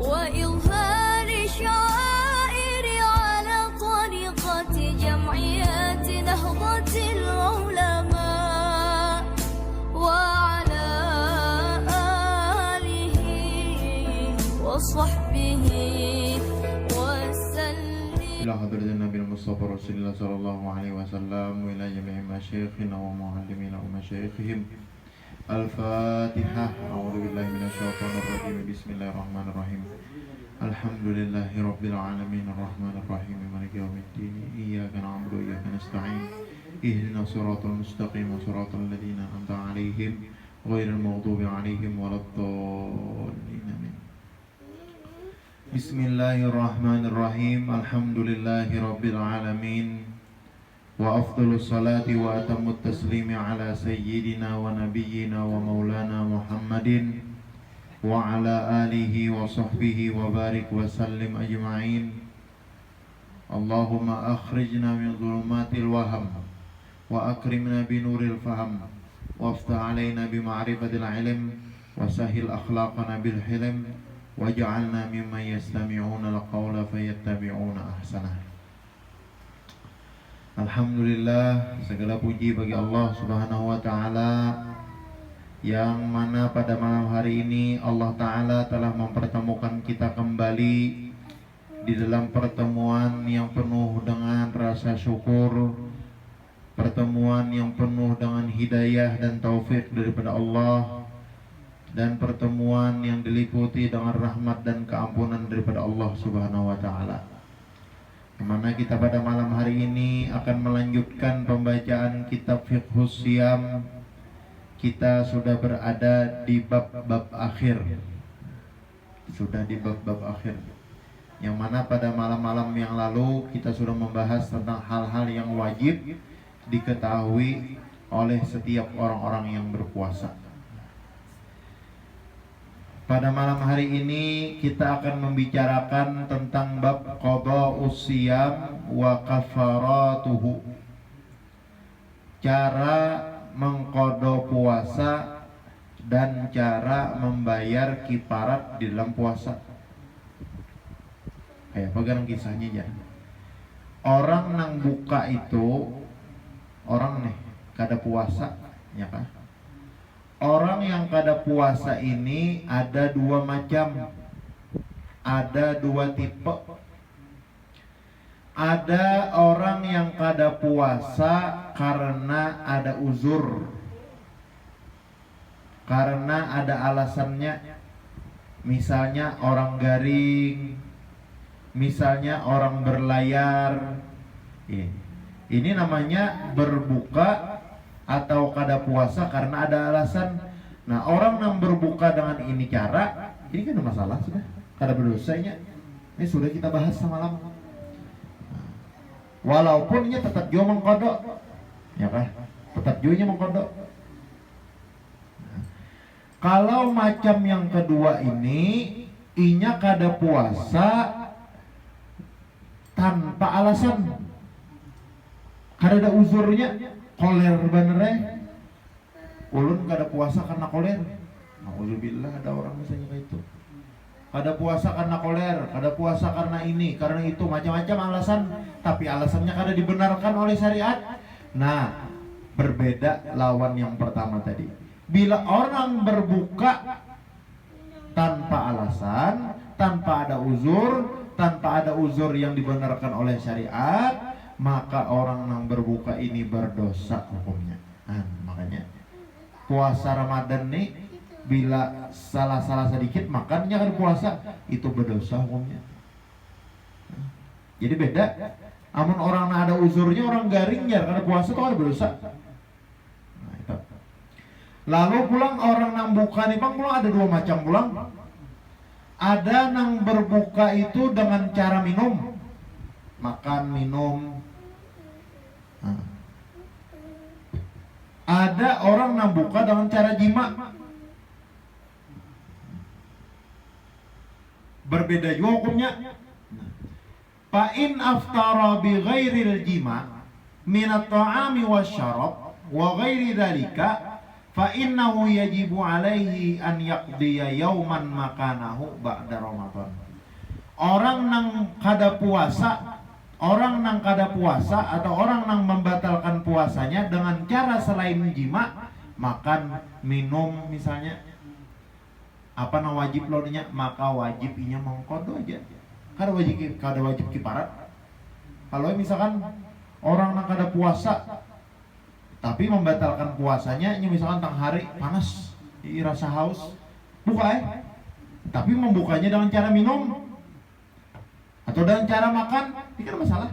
وإظهار شعائر على طريقة جمعيات نهضة العلماء وعلى آله وصحبه وسلم. إلى حضرة النبي المصطفى رسول الله صلى الله عليه وسلم وإلى جميع مشايخنا ومعلمين ومشايخهم. الفاتحة. أعوذ بالله من الشيطان الرجيم. بسم الله الرحمن الرحيم. الحمد لله رب العالمين الرحمن الرحيم مالك يوم الدين إياك نعبد وإياك نستعين اهدنا الصراط المستقيم صراط الذين أنعمت عليهم غير المغضوب عليهم ولا الضالين. آمين. بسم الله الرحمن الرحيم. الحمد لله رب العالمين وأفضل الصلاة وأتم التسليم على سيدنا ونبينا ومولانا محمد وعلى آله وصحبه وبارك وسلم أجمعين. اللهم أخرجنا من ظلمات الوهم وأكرمنا بنور الفهم وافتح علينا بمعرفة العلم وسهل أخلاقنا بالحلم واجعلنا ممن يستمعون القول فيتبعون أحسنه. Alhamdulillah, segala puji bagi Allah Subhanahu wa Ta'ala, yang mana pada malam hari ini Allah Ta'ala telah mempertemukan kita kembali di dalam pertemuan yang penuh dengan rasa syukur, pertemuan yang penuh dengan hidayah dan taufik daripada Allah, dan pertemuan yang diliputi dengan rahmat dan keampunan daripada Allah Subhanahu wa Ta'ala. Kemana kita pada malam hari ini akan melanjutkan pembacaan kitab Fiqhus Siyam. Kita sudah berada di bab-bab akhir. Sudah di bab-bab akhir, yang mana pada malam-malam yang lalu kita sudah membahas tentang hal-hal yang wajib diketahui oleh setiap orang-orang yang berpuasa. Pada malam hari ini kita akan membicarakan tentang bab qada'us siyam wa kafaratuhu. Cara mengqada puasa dan cara membayar kifarat di dalam puasa. Kayak pegang kisahnya aja. Orang nang buka itu orang nih kada puasa, ya kan? Orang yang kada puasa ini ada dua macam, ada dua tipe. Ada orang yang kada puasa karena ada uzur, karena ada alasannya. Misalnya orang garing, misalnya orang berlayar. Ini namanya berbuka atau kada puasa karena ada alasan. Nah, orang yang berbuka dengan ini cara, ini kan ada masalah sudah, kada berdosanya. Ini sudah kita bahas semalam. Walaupun ini tetap jauh mengkodok, ya kan? Tetap jauhnya mengkodok. Kalau macam yang kedua ini, inya kada puasa tanpa alasan, kada ada uzurnya. Koler bener, ulun kada puasa karena koler. Alhamdulillah, ada orang misalnya kayak itu. Kada puasa karena koler, kada puasa karena ini, karena itu, macam-macam alasan. Tapi alasannya kada dibenarkan oleh syariat. Nah, berbeda lawan yang pertama tadi. Bila orang berbuka tanpa alasan, tanpa ada uzur yang dibenarkan oleh syariat, maka orang yang berbuka ini berdosa hukumnya. Makanya puasa Ramadan nih, bila salah sedikit makannya kan puasa, itu berdosa hukumnya. Jadi beda. Amun orang yang ada uzurnya, orang garing ya karena puasa itu kan berdosa. Nah, itu. Lalu pulang orang yang buka nih bang, pulang ada dua macam pulang. Ada yang berbuka itu dengan cara minum, makan minum. Ada orang yang buka dengan cara jima. Berbeda juga hukumnya. Fa in aftara bi ghairil jima min at-ta'ami wasyarab wa ghairi dzalika fa innahu yajibu alaihi an yaqdiya yauman makanahu ba'da Ramadan. orang nang kada puasa, orang nang kada puasa atau orang nang membatalkan puasanya dengan cara selain jima, makan, minum misalnya, apa nang wajib lodnya, maka wajib inya mengkodo aja. Kada wajib kiparat. Kalau misalkan orang nang kada puasa tapi membatalkan puasanya, ini misalkan tang hari panas, rasa haus, buka tapi membukanya dengan cara minum atau dengan cara makan, tidak ada masalah.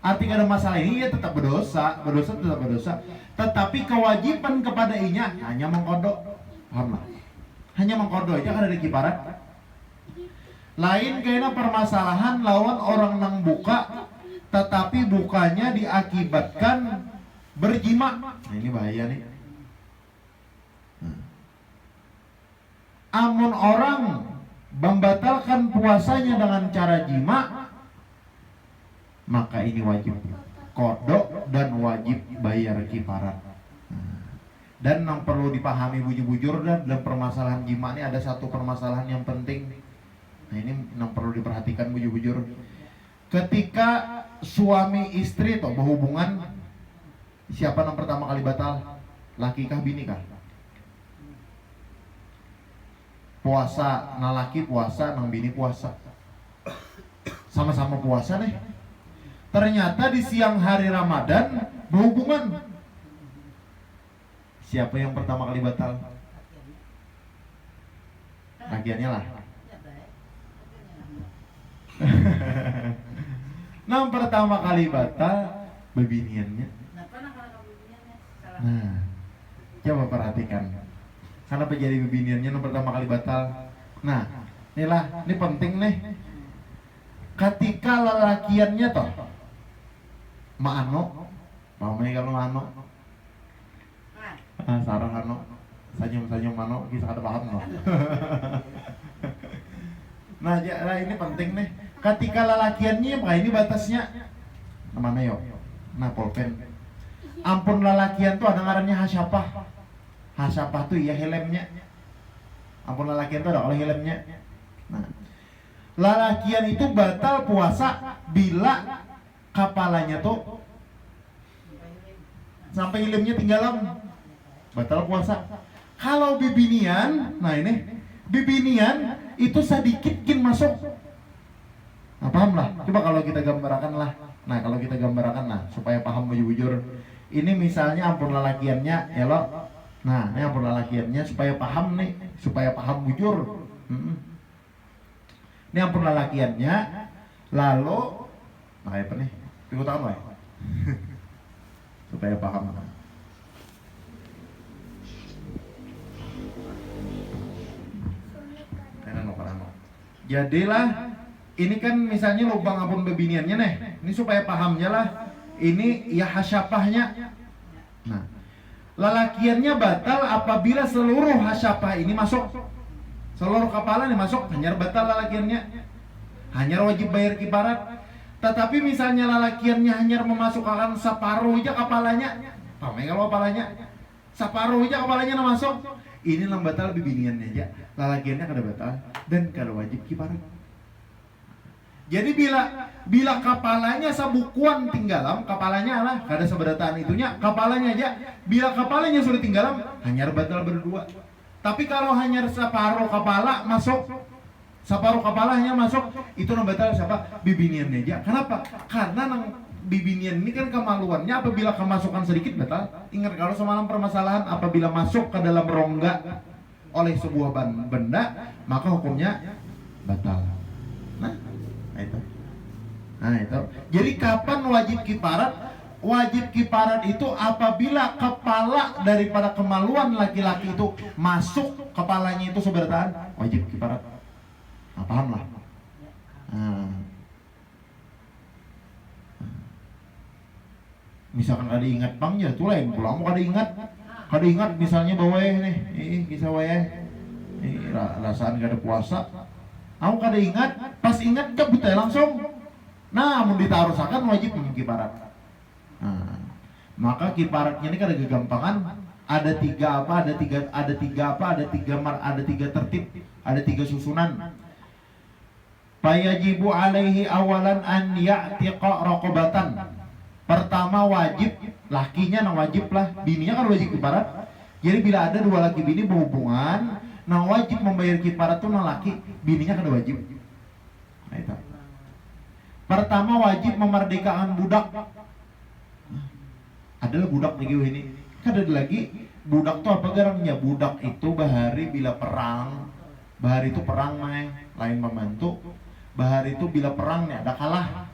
Arti ada masalah ini ya tetap berdosa tetap berdosa. Tetapi kewajiban kepada inya hanya mengkodok, paham lah? Hanya mengkodok aja kan ada kiparat. Lain kayaknya permasalahan lawan orang nang buka, tetapi bukanya diakibatkan berjima. Nah ini bahaya nih. Amun orang membatalkan puasanya dengan cara jima, maka ini wajib kodok dan wajib bayar kiparat. Dan yang perlu dipahami bujur-bujur dan dalam permasalahan jima ini ada satu permasalahan yang penting. Nah ini yang perlu diperhatikan bujur-bujur. Ketika suami istri atau berhubungan, siapa yang pertama kali batal? Laki kah bini kah? Puasa, nah laki puasa, nang bini puasa. Sama-sama puasa nih. Ternyata di siang hari Ramadan berhubungan. Siapa yang pertama kali batal? Lakiannya lah. Nah pertama kali batal bebiniannya. Nah, coba perhatikan. Kenapa jadi bebiniannya yang pertama kali batal? Nah, ini penting nih. Ketika lelakiannya toh maano, mamai kalau maano, sarah ano, senyum mano, bisa ada paham loh. Nah, ini penting nih. Ketika lelakiannya, maka ini batasnya mana yo? Nah, pulpen. Ampun lelakian tuh ada ngarannya hasyapah. Hasyapah tuh ya helmnya. Ampun lelakian tuh ada kalau helmnya. Nah, lelakian itu batal puasa bila kepalanya tuh sampai helmnya tinggalan, batal puasa. Kalau bibinian, nah ini bibinian itu sedikit kin masuk. Nah, paham lah. Coba kalau kita gambarkan lah. Nah, kalau kita gambarkan lah supaya paham bujur-bujur. Ini misalnya ampun lelakiannya, ya lo. Nah, ini ampun lelakiannya supaya paham nih, supaya paham bujur. Ini ampun lelakiannya, lalu, nah apa nih? Ikut tahu ya? Supaya paham. Jadilah, ini kan misalnya lubang ampun bebiniannya nih. Ini supaya pahamnya lah. Ini ya hasyapahnya. Nah, lelakiannya batal apabila seluruh hasyapah ini masuk, seluruh kepala ini masuk, hanya batal lelakiannya, hanya wajib bayar kiparat. Tetapi misalnya lelakiannya hanya memasukkan separuh aja kepalanya, pamai kalau kepalanya, separuh aja kepalanya masuk, ini yang batal bibiniannya aja, lelakiannya kada batal dan kada wajib kiparat. Jadi bila kepalanya sabukuan tinggalam, kepalanya lah kada seberataan itunya, kepalanya aja. Bila kepalanya sudah tinggalam, hanya batal berdua. Tapi kalau hanya separuh kepala masuk, separuh kepalanya masuk, itu nang batal siapa? Bibiniannya aja. Kenapa? Karena nang bibinian ini kan kemaluannya apabila kemasukan sedikit batal. Ingat kalau semalam permasalahan apabila masuk ke dalam rongga oleh sebuah benda, maka hukumnya batal. Nah itu. Jadi kapan wajib kiparat? Wajib kiparat itu apabila kepala daripada kemaluan laki-laki itu masuk, kepalanya itu seberataan, wajib kiparat. Nah, paham lah. Misalkan ada ingat bang ya, tuh lain pulang mau kada ingat misalnya bawa nih, bisa wae, rasaan kada puasa. Aku kada ingat, pas ingat cabut langsung. Nah, mau ditaruhkan wajib kiparat. Nah, maka kiparatnya ini kada kegampangan. Ada tiga tertib, ada tiga susunan. Fayajibu alaihi awalan an ya'tiqa raqabatan. Pertama wajib, lakinya nah wajib lah, bininya kan wajib kiparat. Jadi bila ada dua laki bini berhubungan, nah wajib membayar kiparat tuh nah laki, bininya kan wajib. Nah, itu. Pertama wajib memerdekakan budak. Adalah budak lagi ini. Kan ada lagi budak tuh apa garamnya? Budak itu bahari bila perang, bahari itu perang main, lain membantu. Bahari itu bila perang nih ada kalah.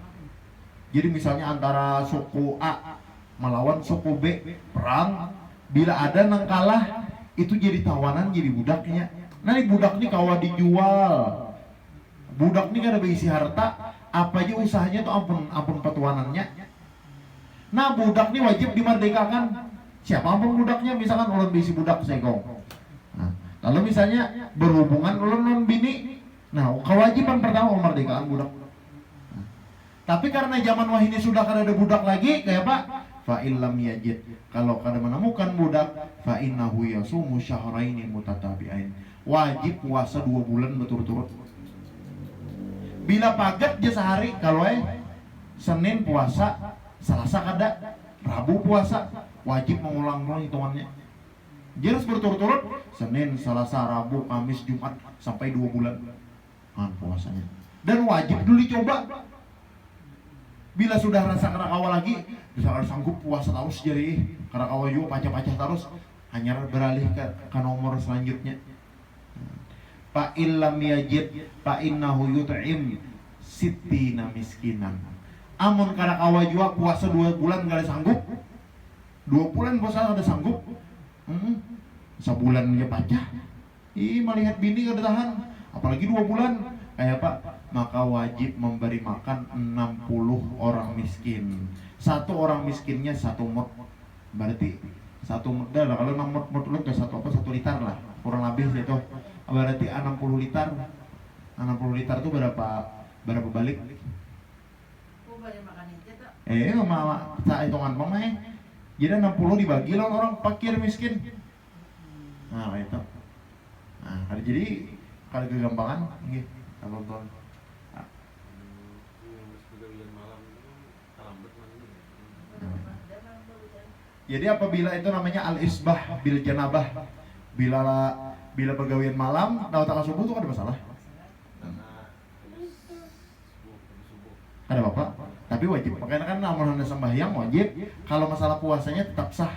Jadi misalnya antara suku A melawan suku B perang, bila ada nang kalah itu jadi tawanan jadi budaknya. Nah ini budak nih kawa dijual. Budak nih kan ada berisi harta, apa aja usahanya tuh ampun petuanannya. Nah budak nih wajib dimerdekakan. Siapa ampun budaknya, misalkan ulun berisi budak segong. Nah, lalu misalnya berhubungan ulun non bini. Nah kewajiban pertama memerdekakan budak. Tapi karena zaman wahini sudah kada ada budak lagi, kayak apa? Fa illam yajid. Kalau kada menemukan budak, fa innahu yasumu syahraini mutatabi'ain. Wajib puasa 2 bulan berturut-turut. Bila pagat dia sehari, kalau Senin puasa, Selasa kada, Rabu puasa, wajib mengulang-ulang hitungannya. Dia harus berturut-turut Senin, Selasa, Rabu, Kamis, Jumat sampai 2 bulan. Puasanya. Dan wajib dulu dicoba. Bila sudah rasa karakawa lagi, bisa sanggup puasa terus jadi karakawa juga pacah-pacah terus, hanya beralih ke nomor selanjutnya. Fa illam yajid fa innahu yut'im sittina miskinan. Amun karakawa juga puasa 2 bulan gak ada sanggup. 2 bulan puasa ada sanggup. Sebulan dia pacah. Melihat bini gak ada tahan. Apalagi 2 bulan. Kayak apa? Maka wajib memberi makan 60 orang miskin. 1 orang miskinnya 1 mut. Berarti 1 mut dah lah. Kalau 6 mut lu ke 1 liter lah. Kurang lebih itu. Berarti 60 liter. 60 liter itu berapa balik? Mama tak hitungan bang mah. Jadi 60 dibagi lah orang fakir miskin. Nah itu. Nah jadi kalau kegampangan gitu. Tonton. Jadi apabila itu namanya al-isbah bil janabah, bila pegawaian malam tahu subuh itu kan ada masalah. Ada apa? Tapi wajib. Makanya kan namun anda sembahyang wajib. Kalau masalah puasanya tetap sah.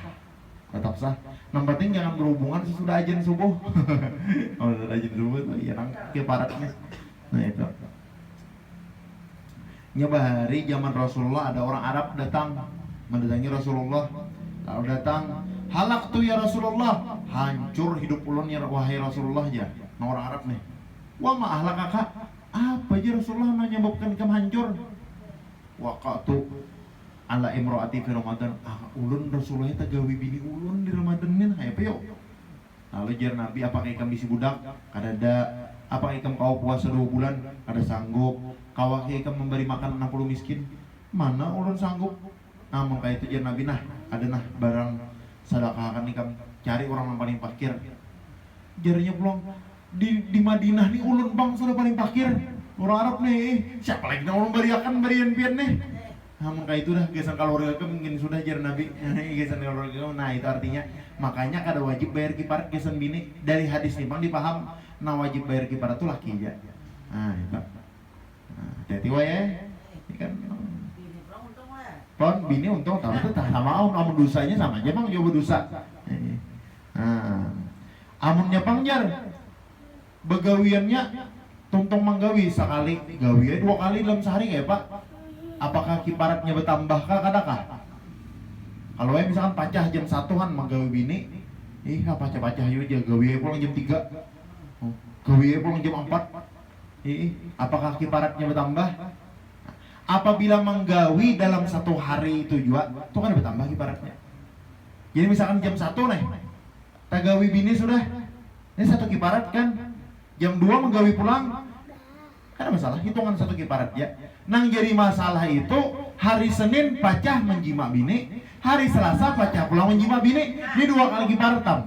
Yang penting jangan berhubungan sesudah azan subuh. Kalau sudah azan subuh itu ya nang kiparatnya. Nah itu. Nyabahari zaman Rasulullah ada orang Arab datang mendatangi Rasulullah. Lalu datang, halak tuh ya Rasulullah, hancur hidup ulun ya wahai Rasulullah ya. Nah orang Arab nih. Wah ma ahlak kakak, apa aja Rasulullah menyebabkan kamu hancur? Waqatu ala imro'ati fi Ramadan. Ulun Rasulullah tagawi bini ulun di Ramadan nih, apa yuk? Lalu jar Nabi, apakah ikam bisi budak? Kada ada. Apakah ikam kau puasa 2 bulan? Kada sanggup. Kau ikam memberi makan 60 miskin? Mana ulun sanggup? Nah maka itu jar Nabi, nah ada nah barang sedekah akan ikam cari orang yang paling fakir. Jarinya pulang di Madinah nih ulun bang sudah paling fakir. Orang Arab nih, siapa lagi yang ulun beriakan berian pian nih? Nah maka itu dah gesan kalori ke mungkin sudah jar Nabi. Gesan kalori ke, nah itu artinya makanya kada wajib bayar kiparat gesan bini. Dari hadis nih bang dipaham, nah wajib bayar kiparat tuh laki aja. Nah itu. Nah, hati-hati wae ya. Ini kan pon bini untung tahu itu tak sama amun dosanya sama aja bang coba dosa. Nah, amunnya bang jar begawiannya tuntung manggawi sekali gawi 2 kali dalam sehari kayak pak. Apakah kiparatnya bertambah kah kadakah? Kalau misalkan pacah jam 1-an manggawi bini, pacah yuk aja gawi pulang jam 3, gawi pulang jam 4. Apakah kiparatnya bertambah? Apabila menggawi dalam 1 hari itu juga, itu kan bertambah kiparatnya. Jadi misalkan jam 1 nih, tagawi bini sudah, ini 1 kiparat kan. Jam 2 menggawi pulang, kan ada masalah, hitungan 1 kiparat ya. Nang jadi masalah itu, hari Senin pacah menjima bini, hari Selasa pacah pulang menjima bini, ini 2 kali kiparat tam.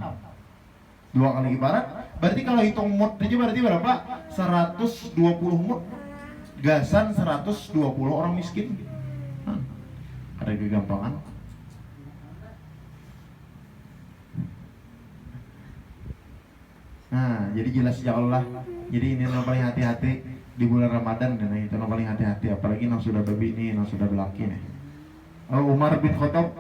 2 kali kiparat, berarti kalau hitung mut aja berarti berapa? 120 mut. gasan 120 orang miskin. Ada kegampangan. Nah, jadi jelas ya Allah. Jadi ini yang paling hati-hati di bulan Ramadan dan itu yang paling hati-hati, apalagi yang sudah berbini, yang sudah berlaki nih. Umar bin Khattab.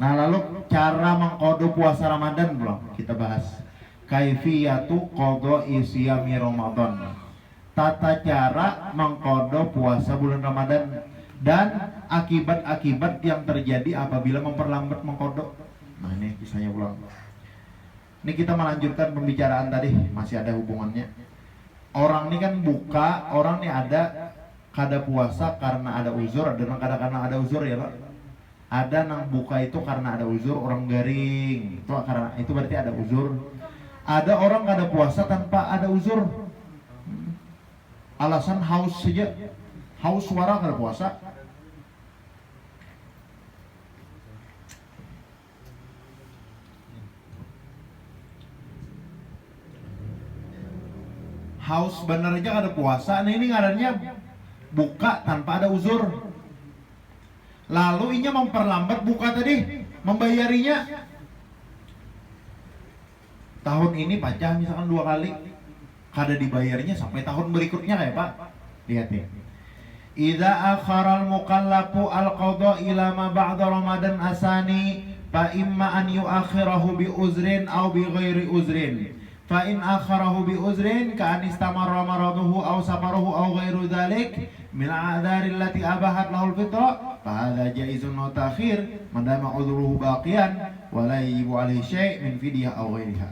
Nah, lalu cara mengqadha puasa Ramadan belum kita bahas. Kaifiyatu qadha'i siyami Ramadan. Tata cara mengqadha puasa bulan Ramadan dan akibat-akibat yang terjadi apabila memperlambat mengqadha. Nah, ini kisahnya pulang. Ini kita melanjutkan pembicaraan tadi, masih ada hubungannya. Orang ini kan buka, orang ini ada kada puasa karena ada uzur, ada yang kada karena ada uzur ya Pak. Ada nang buka itu karena ada uzur, orang garing. Itu karena itu berarti ada uzur. Ada orang kada puasa tanpa ada uzur. Alasan haus saja. Haus suara kada puasa. Haus bener aja kada puasa. Nah ini ngarannya buka tanpa ada uzur. Lalu inya memperlambat buka tadi, membayarinya. Tahun ini pajak misalkan 2 kali, kada dibayarnya sampai tahun berikutnya kayak Pak. Lihat ya. Idza akharal mukallafu al-qadha ila ma ba'da Ramadan asani fa imma an yuakhirahu bi uzrin aw bi ghairi uzrin. Fa in akharahu bi uzrin ka an istamarra maraduhu aw safaruhu aw ghairu dzalik min a'dzari allati abahat lahu al-fitra fa hadza jaizun wa ta'khir madama udhruhu baqiyan wa la yajibu alayhi syai' min fidyah aw ghairiha.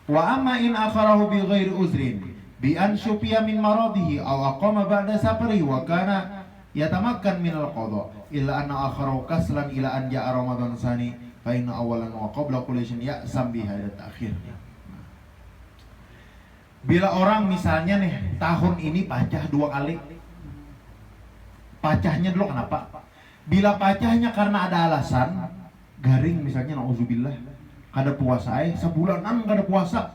Wa amma in akharahu bi ghairi uzrin bi an syufiya min maradihi aw aqama ba'da safarihi wa kana yatamakkan min al-qadha illa anna akharahu kaslan ila an ja'a Ramadan sani fa inna awalan wa qabla kulli syai'in ya'sam bi hadha ta'khir. Bila orang misalnya nih tahun ini pacah 2 kali, pacahnya dulu kenapa? Bila pacahnya karena ada alasan garing misalnya, nauzubillah, kada puasa sebulanan kada puasa,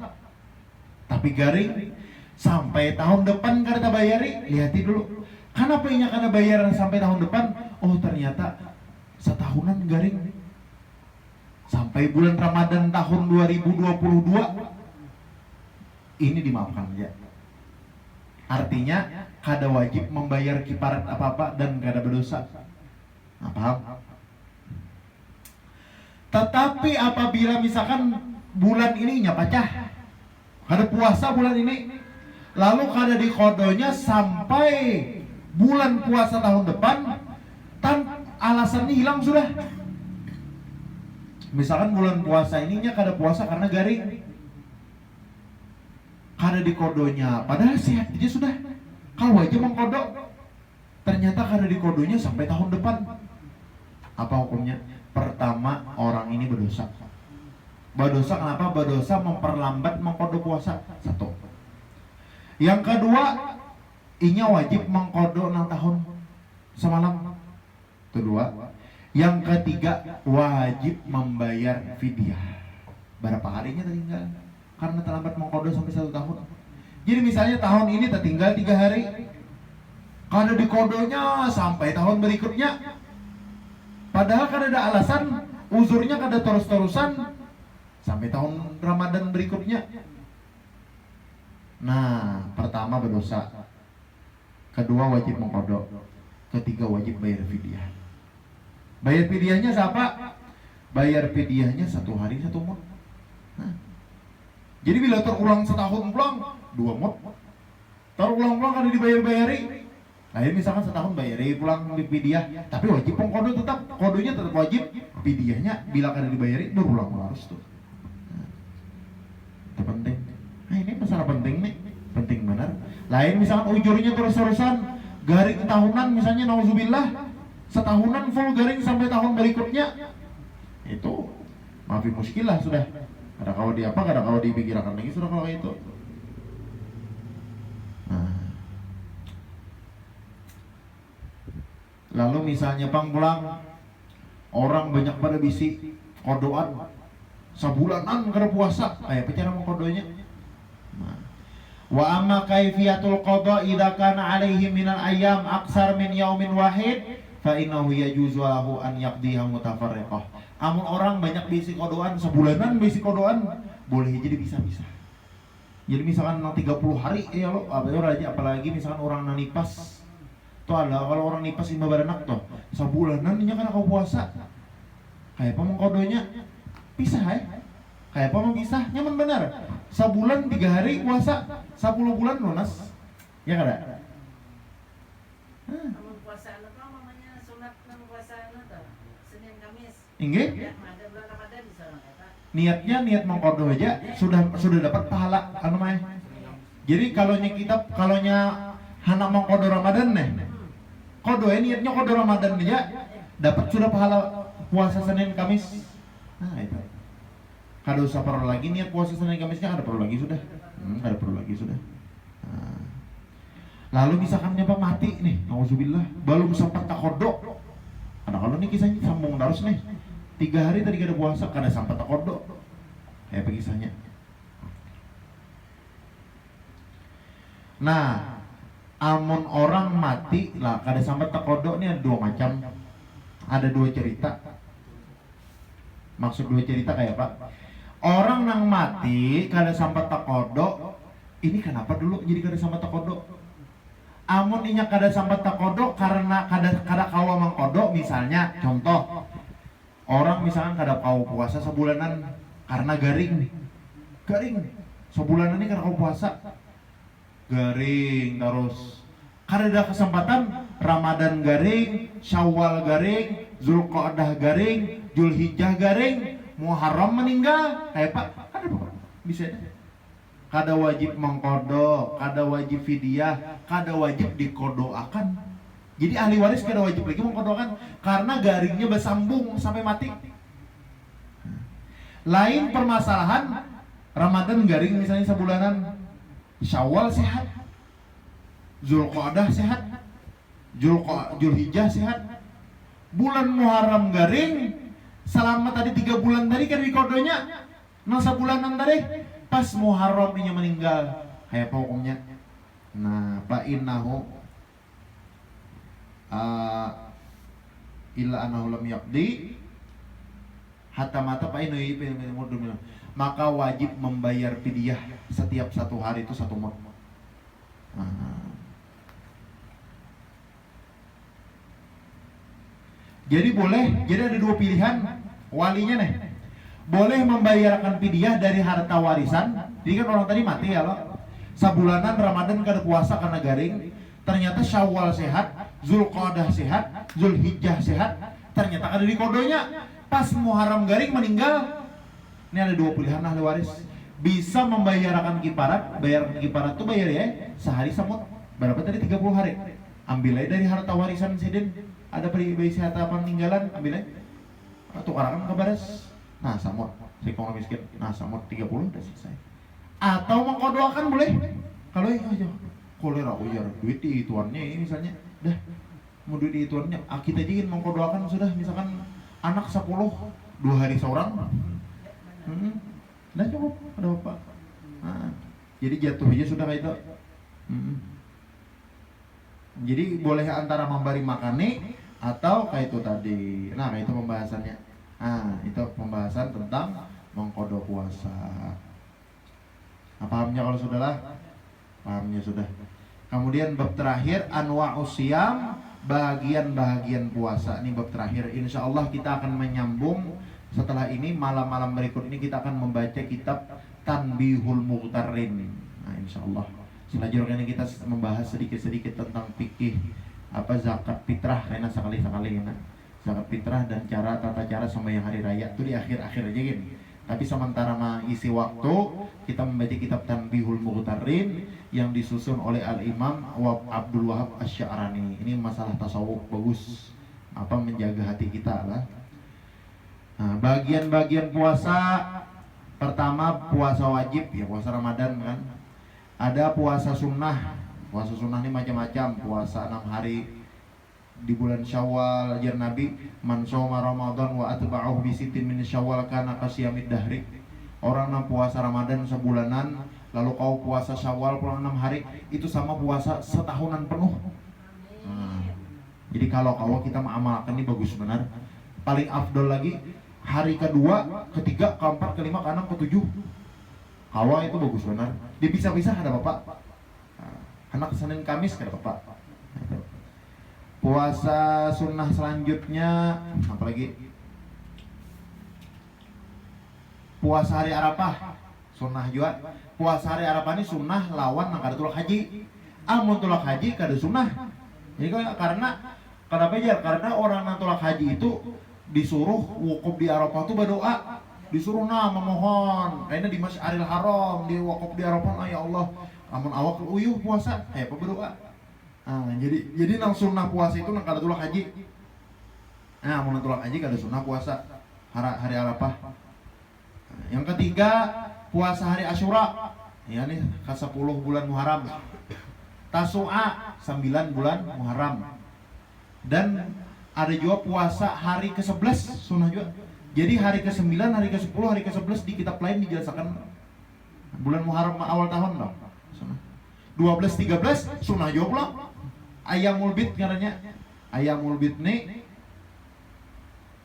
tapi garing sampai tahun depan kada bayari, lihati dulu. Kenapa inya kada bayar sampai tahun depan? Oh ternyata setahunan garing sampai bulan Ramadan tahun 2022. Ini dimaafkan aja. Artinya kada wajib membayar kifarat apa-apa dan kada berdosa. Nah, paham? Tetapi apabila misalkan bulan ini nya pacah, kada puasa bulan ini, lalu kada diqadhonya sampai bulan puasa tahun depan, alasannya hilang sudah. Misalkan bulan puasa ininya kada puasa karena garing, kada dikodonya, padahal sehat aja sudah. Kalau aja mengkodok, ternyata kada dikodonya sampai tahun depan. Apa hukumnya? Pertama, orang ini berdosa. Berdosa kenapa? Berdosa memperlambat mengkodok puasa. 1. Yang kedua, inya wajib mengkodok 6 tahun semalam. Kedua. Yang ketiga, wajib membayar fidyah. Berapa harinya tertinggal? Karena terlambat mengqadha sampai 1 tahun. Jadi misalnya tahun ini tertinggal 3 hari, kada diqadhonya sampai tahun berikutnya. Padahal kada ada alasan, uzurnya kada terus-terusan sampai tahun Ramadan berikutnya. Nah, pertama berdosa. Kedua wajib mengqadha. Ketiga wajib bayar fidyah. Bayar fidyahnya siapa? Bayar fidyahnya 1 hari 1 mud. Nah, jadi bila terulang setahun pulang 2 mud, terulang-ulang kada dibayar-bayari. Nah ini misalkan setahun bayari pulang di fidyah, tapi wajib pengkodo tetap, kodonya tetap wajib, fidyahnya bila kada dibayari berulang-ulang harus tuh. Nah, itu penting. Nah ini masalah penting nih, penting benar. Lain misalkan ujurnya terus-terusan, garing tahunan misalnya nauzubillah, setahunan full garing sampai tahun berikutnya, itu maafin muskilah sudah. Kada kalau di apa, kada kalau dipikirkan lagi sudah kalau itu. Nah. Lalu misalnya pang pulang, orang banyak pada bisi kodoan sabulanan kada puasa, kayak apa cara mengkodonya? Nah. Wa amma kaifiyatul qada idza kana alaihi minal ayyam aksar min yaumin wahid fa innahu yajuzu lahu an yaqdiha mutafarriqah. Amun orang banyak bisi kodoan sebulanan bisi kodoan boleh jadi bisa-bisa. Jadi misalkan 30 hari ya lo apalagi misalkan orang nanipas tuh ada kalau orang nipas lima baranak tuh sabulanan nya kan kau puasa. Kayak apa mengkodonya? Pisah ya. Kayak apa mau pisah? Nyaman benar. Sebulan 3 hari puasa, 10 bulan lunas. Ya kada? Namun puasa apa namanya sunat namun puasa tuh Senin Kamis. Inggih? Ya, ada bulan Ramadan di sana kata. Niatnya niat mengkodo aja sudah dapat pahala anu mah. Jadi kalau nya hana mengkodo Ramadan nih. Kodo niatnya kodo Ramadan aja dapat sudah pahala puasa Senin Kamis. Nah, itu. Kada usah perlu lagi niat puasa Senin Kamisnya kada perlu lagi sudah. Kada perlu lagi sudah. Nah. Lalu misalkan nyapa mati nih, nauzubillah, belum sempat takodok. Karena kalau nih kisahnya sambung terus nih. 3 hari tadi kada puasa, kada sempat takodok. Kayak apa kisahnya? Nah, amun orang mati lah kada sempat takodok nih ada 2 macam. Ada 2 cerita. Maksud 2 cerita kayak apa? Orang yang mati kada sempat takodok, ini kenapa dulu jadi kada sempat takodok? Amun inya kada sampai takodok karena kada kawa mangkodok, misalnya contoh orang misalkan kada kau puasa sebulanan karena garing sebulanan ini kada kau puasa garing terus kada ada kesempatan Ramadan garing, Syawal garing, Zulqa'dah garing, Zulhijjah garing, Muharram meninggal kayak pak kada bisa kada wajib mengkodok, kada wajib fidyah, kada wajib dikodoakan. Jadi ahli waris kada wajib lagi mengkodokan karena garingnya bersambung sampai mati. Lain permasalahan Ramadan garing misalnya sebulanan, Syawal sehat, Zulqa'dah sehat, Zulhijjah sehat, bulan Muharram garing, selama tadi 3 bulan tadi kan dikodonya, nasa bulanan tadi. Pas Muharram ini meninggal, kayak apa hukumnya? Nah, fa innahu illa annahu lam yaqdi hatta mata fa innahu maka wajib membayar fidyah setiap 1 hari itu 1 mud. Jadi boleh, jadi ada 2 pilihan walinya nih. Boleh membayarkan fidyah dari harta warisan. Jadi kan orang tadi mati ya loh. Sebulanan Ramadan kada puasa karena garing. Ternyata Syawal sehat, Zulqa'dah sehat, Zulhijjah sehat. Ternyata kada dikodonya. Pas Muharram garing meninggal. Ini ada 2 pilihan ahli waris. Bisa membayarkan kiparat. Bayarkan kiparat tuh bayar ya sehari semut. Berapa tadi 30 hari. Ambil aja dari harta warisan sidin. Ada peribadi harta peninggalan, ambil aja. Tukarakan ke baris. Nah, samut, si orang miskin. Nah, samut 30 udah selesai. Atau mengkodoakan boleh. Kalau aja kolera uyar duit di ituannya ini misalnya. Dah, mau duit di ituannya. Kita aja mengkodoakan sudah misalkan anak 10 2 hari seorang. Dah cukup, ada apa? Nah, jadi jatuh aja sudah kayak itu. Jadi boleh antara memberi makani atau kayak itu tadi. Nah, kayak itu pembahasannya. Nah, itu pembahasan tentang mengkodok puasa. Pahamnya kalau sudahlah? Pahamnya sudah. Kemudian bab terakhir anwa'us siyam, bahagian-bahagian puasa. Ini bab terakhir. Insya Allah kita akan menyambung setelah ini malam-malam berikut ini kita akan membaca kitab Tanbihul Mughtarrin. Nah, insya Allah. Selanjutnya kita membahas sedikit-sedikit tentang fikih zakat fitrah karena sekali-sekali ya. Zakat fitrah dan tata cara sembahyang hari raya itu di akhir-akhir aja gini. Tapi sementara isi waktu kita membaca kitab Tanbihul Mughtarrin yang disusun oleh Al-Imam Abdul Wahab Asy-Sya'rani. Ini masalah tasawuf bagus. Menjaga hati kita lah. Nah, bagian-bagian puasa pertama puasa wajib ya, puasa Ramadan kan. Ada puasa sunnah. Puasa sunnah ini macam-macam, puasa 6 hari di bulan Syawal ajar Nabi, man shoma Ramadan wa atba'ahu bi sittin min Syawal kana qasyamid dahri. Orang yang puasa Ramadan sebulanan lalu kau puasa Syawal pulang 6 hari, itu sama puasa setahunan penuh. Jadi kalau kita mengamalkan ini bagus benar. Paling afdol lagi hari kedua, ketiga, keempat, kelima, keenam, ketujuh. Kawa itu bagus benar. Dipisah-pisah ada Bapak. Anak Senin Kamis ada Bapak. Puasa sunnah selanjutnya apa lagi? Puasa hari Arafah, sunnah juga. Puasa hari Arafah ini sunnah lawan nang kada tulak haji. Amun tulak haji kada sunnah. Jadi karena kenapa ya? Karena orang nang tulak haji itu disuruh wukuf di Arafah itu berdoa. Disuruh memohon. Kayaknya di Masyaril Haram, di wukuf di Arafah, ya Allah, amun awak uyuh puasa, apa berdoa. Jadi nang sunnah puasa itu nang kada tulak haji. Amun nang tulak haji kada sunnah puasa hari Arafah. Yang ketiga, puasa hari Asyura. Ya nih, ke-10 bulan Muharram. Tasu'a 9 bulan Muharram. Dan ada juga puasa hari ke-11 sunnah juga. Jadi hari ke-9, hari ke-10, hari ke-11 di kitab lain dijelaskan bulan Muharram awal tahun loh. Sunnah. 12, 13 sunnah juga pula. Ayyamul bid katanya. Ayyamul bid nih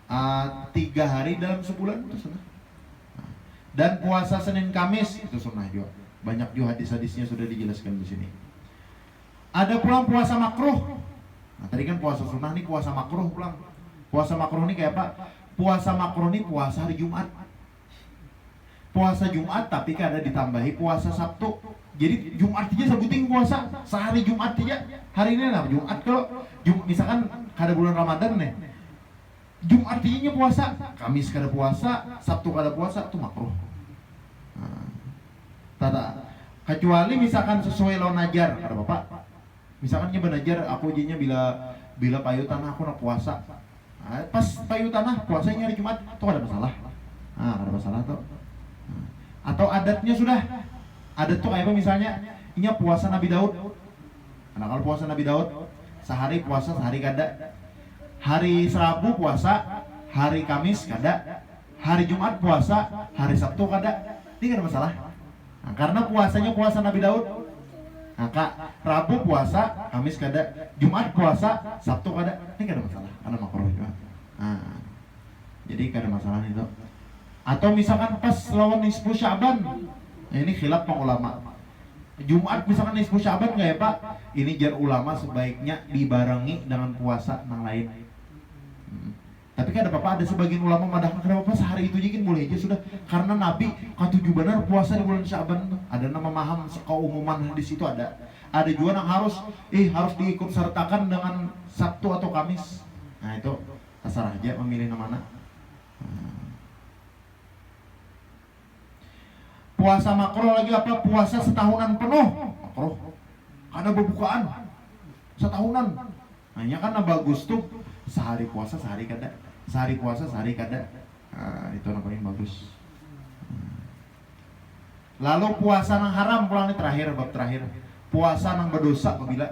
3 hari dalam sebulan itu sunnah. Dan puasa Senin Kamis itu sunnah juga. Banyak juga hadis-hadisnya sudah dijelaskan di sini. Ada pula puasa makruh. Nah, tadi kan puasa sunnah, nih puasa makruh pulang. Puasa makruh ini kayak apa? Puasa makruh ini puasa hari Jumat. Puasa Jumat tapi kada ditambahi puasa Sabtu. Jadi Jumat aja sebuting puasa sehari Jumat aja. Hari ini lah Jumat, kalau misalkan kada bulan Ramadan nih. Jumat aja puasa, Kamis kada puasa, Sabtu kada puasa, itu makruh. Tata. Kecuali misalkan sesuai lawan ajar, ada Bapak. Misalkan nya benajar aku jinya bila payu tanah aku nak puasa. Pas payu tanah puasanya hari Jumat, itu ada masalah. Ada masalah tuh. Atau adatnya sudah. Adat tuh kayak apa misalnya, ini puasa Nabi Daud. Nah, kalau puasa Nabi Daud, sehari puasa, sehari kada. Hari Rabu puasa, hari Kamis kada. Hari Jumat puasa, hari Sabtu kada. Ini kada masalah. Nah, karena puasanya puasa Nabi Daud. Nah, Rabu puasa, Kamis kada, Jumat puasa, Sabtu kada. Ini kada masalah, karena makruh juga. Nah, jadi kada masalah itu. Atau misalkan pas lawan nisfu Sya'ban. Nah, ini khilaf pang ulama. Jumat misalkan nisfu Sya'ban kayak Pak, ini jar ulama sebaiknya dibarengi dengan puasa yang lain. Tapi kan ada apa-apa, ada sebagian ulama madahkan kenapa sehari itu jikin boleh aja sudah, karena Nabi katujuh benar puasa di bulan Sya'ban. Ada nama memaham keumuman di situ ada. Ada juga yang harus diikut sertakan dengan Sabtu atau Kamis. Nah itu terserah aja memilih mana. Puasa makruh lagi apa? Puasa setahunan penuh makruh. Ada berbukaan setahunan. Hanya karena bagus tuh sehari puasa sehari kada, sehari puasa sehari kada. Itu namanya bagus. Lalu puasa nang haram pulang ini terakhir, bab terakhir. Puasa nang berdosa apabila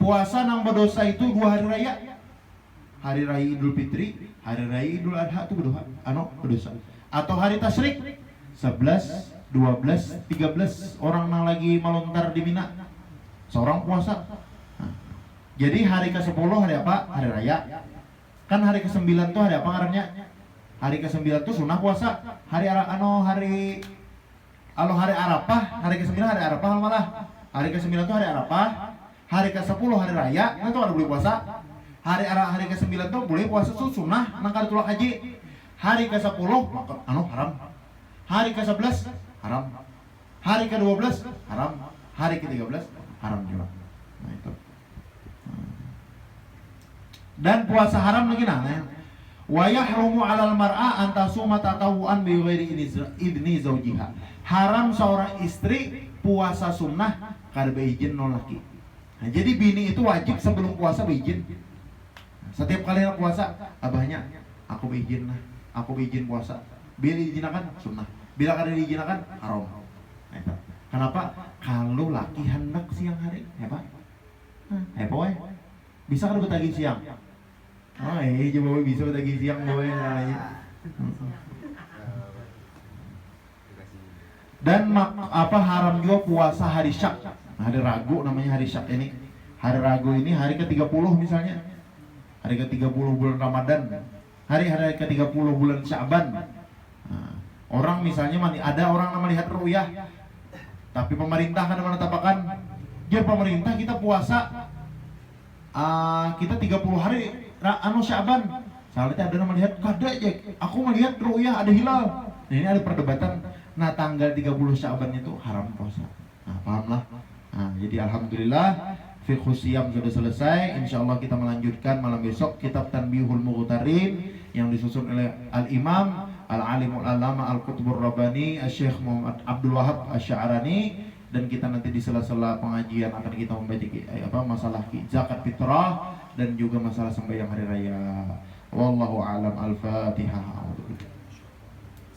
puasa nang berdosa itu 2 hari raya. Hari raya Idul Fitri, hari raya Idul Adha itu berdosa. Atau hari tasyrik 11, 12, 13 orang nang lagi melontar di Mina. Seorang puasa. Jadi hari ke-10 hari apa? Hari raya. Kan hari ke-9 tuh hari apa ngarannya? Hari ke-9 tuh sunnah puasa. Hari Arafah, hari ke-9 hari Arafah malah. Hari ke-9 tuh hari Arafah. Hari ke-10 hari raya, itu ada boleh puasa. Hari ke-9 tuh boleh puasa tuh sunnah nang kada tulak haji. Hari ke-10 haram. Hari ke-11 haram. Hari ke-12 haram. Hari ke-13 haram juga. Nah itu. Dan puasa haram lagi wa yahrumu 'alal mar'a an tasuma tatawuan bi ghairi idni zawjiha. Haram seorang istri puasa sunnah kada beizin laki. Nah, jadi bini itu wajib sebelum puasa beizin. Setiap kali nak puasa, abahnya aku beizin puasa. Bila diizinakan sunnah. Bila kada diizinakan haram. Nah, itu. Kenapa? Kalau laki hendak siang hari, ya Pak. Apa? Bisa kan betagi siang? Oh iya, coba bisa betagi siang boy nanya. Dan haram juga puasa hari Syak. Hari Ragu namanya hari Syak ini. Hari Ragu ini hari ke-30 misalnya. Hari ke-30 bulan Ramadan. Hari ke-30 bulan Sya'ban. Nah, orang misalnya ada orang yang melihat ru'yah. Tapi pemerintah kan menetapkan, ya pemerintah kita puasa kita 30 hari Sya'ban. Soalnya ada yang melihat kada aja, aku melihat ru'yah ada hilal. Nah, ini ada perdebatan. Nah, tanggal 30 Sya'ban itu haram puasa. Nah, pahamlah. Nah, jadi alhamdulillah fiqh siyam sudah selesai. Insyaallah kita melanjutkan malam besok kitab Tanbihul Mughtarin yang disusun oleh Al-Imam Al-Alimul Alama Al-Qutbur Rabbani Syekh Muhammad Abdul Wahab Asy-Sya'rani, dan kita nanti di sela-sela pengajian akan kita membaca masalah zakat fitrah dan juga masalah sembahyang hari raya. Wallahu a'lam. Al-Fatihah.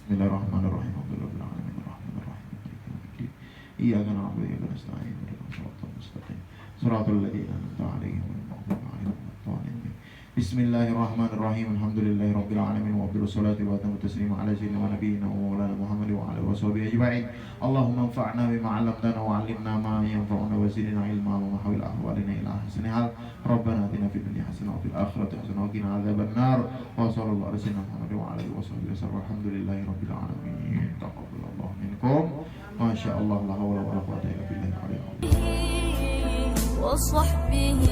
Bismillahirrahmanirrahim. Iyyaka na'budu wa iyyaka nasta'in. Shiratal ladzina an'amta 'alaihim ghairil maghdubi 'alaihim. Bismillahirrahmanirrahim. Alhamdulillahirabbil alamin wa afdhalus salati wa atammu taslima ala sayyidina wa nabiyyina wa maulana Muhammad wa ala alihi washabihi ajma'in. Allahumma anfa'na bima 'allamtana wa 'allimna ma yanfa'una wa zidna ilma wa mahwil ahwalina ila ahsani hal. Rabbana atina fid dunya hasanah wa fil akhirati hasanah wa qina adzabannar. Wa sallallahu ala sayyidina Muhammad wa ala alihi washabihi wasallam. Alhamdulillahirabbil alamin. Taqabbalallahu minkum. Masya Allah, la hawla wa la quwwata illa billahi. وصحبه